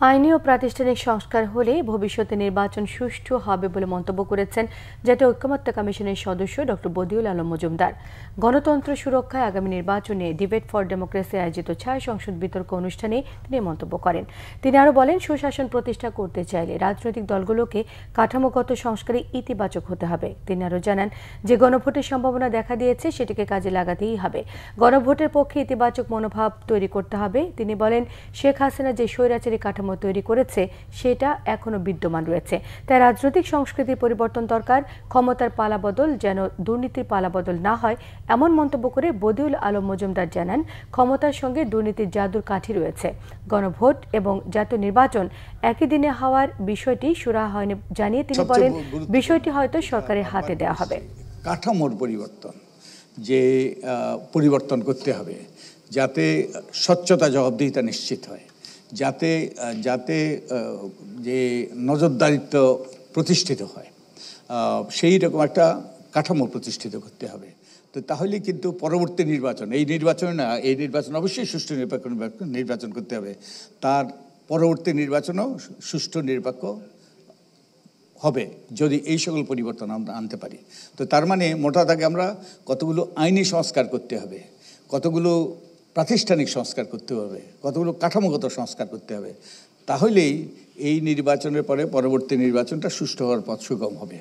আইনি ও প্রাতিষ্ঠানিক সংস্কার হলে ভবিষ্যতে নির্বাচন সুষ্ঠু হবে বলে মন্তব্য করেছেন জাতীয় ঐকমত্য কমিশনের সদস্য ডক্টর বদিউল আলম মজুমদার। গণতন্ত্র সুরক্ষায় আগামী নির্বাচনে ডিবেট ফর ডেমোক্রেসি আয়োজিত ছায়া সংসদ বিতর্ক অনুষ্ঠানে তিনি মন্তব্য করেন। তিনি আরও বলেন, সুশাসন প্রতিষ্ঠা করতে চাইলে রাজনৈতিক দলগুলোকে কাঠামোগত সংস্কারে ইতিবাচক হতে হবে। তিনি আরও জানান যে গণভোটের সম্ভাবনা দেখা দিয়েছে, সেটিকে কাজে লাগাতেই হবে। গণভোটের পক্ষে ইতিবাচক মনোভাব তৈরি করতে হবে। তিনি বলেন, শেখ হাসিনা যে স্বৈরাচারী কাঠামো তৈরি করেছে সেটা এখনো বিদ্যমান রয়েছে। তাই রাজনৈতিক সংস্কৃতির পরিবর্তন দরকার। ক্ষমতার পালাবদল যেন দুর্নীতির পালাবদল না হয়, এমন মন্তব্য করে বদিউল আলম মজুমদার জানান, ক্ষমতার সঙ্গে দুর্নীতির জাদুর কাঠি রয়েছে। গণভোট এবং জাতীয় নির্বাচন একই দিনে হওয়ার বিষয়টি সুরাহা হয়নি জানিয়ে তিনি বলেন, বিষয়টি হয়তো সরকারের হাতে দেওয়া হবে। কাঠামোর পরিবর্তন যে পরিবর্তন করতে হবে, যাতে স্বচ্ছতা জবাবদিহিতা নিশ্চিত হয়, যাতে যাতে যে নজরদারিত্ব প্রতিষ্ঠিত হয়, সেই রকম একটা কাঠামো প্রতিষ্ঠিত করতে হবে। তো তাহলে কিন্তু পরবর্তী নির্বাচন, এই নির্বাচনে না, এই নির্বাচন অবশ্যই সুষ্ঠু নিরপেক্ষ নির্বাচন করতে হবে। তার পরবর্তী নির্বাচনও সুষ্ঠু নিরপেক্ষ হবে যদি এই সকল পরিবর্তন আমরা আনতে পারি। তো তার মানে মোটা দাগে আমরা কতগুলো আইনি সংস্কার করতে হবে, কতগুলো প্রাতিষ্ঠানিক সংস্কার করতে হবে, কতগুলো কাঠামোগত সংস্কার করতে হবে। তাহলেই এই নির্বাচনের পরে পরবর্তী নির্বাচনটা সুষ্ঠু হওয়ার পথ সুগম হবে।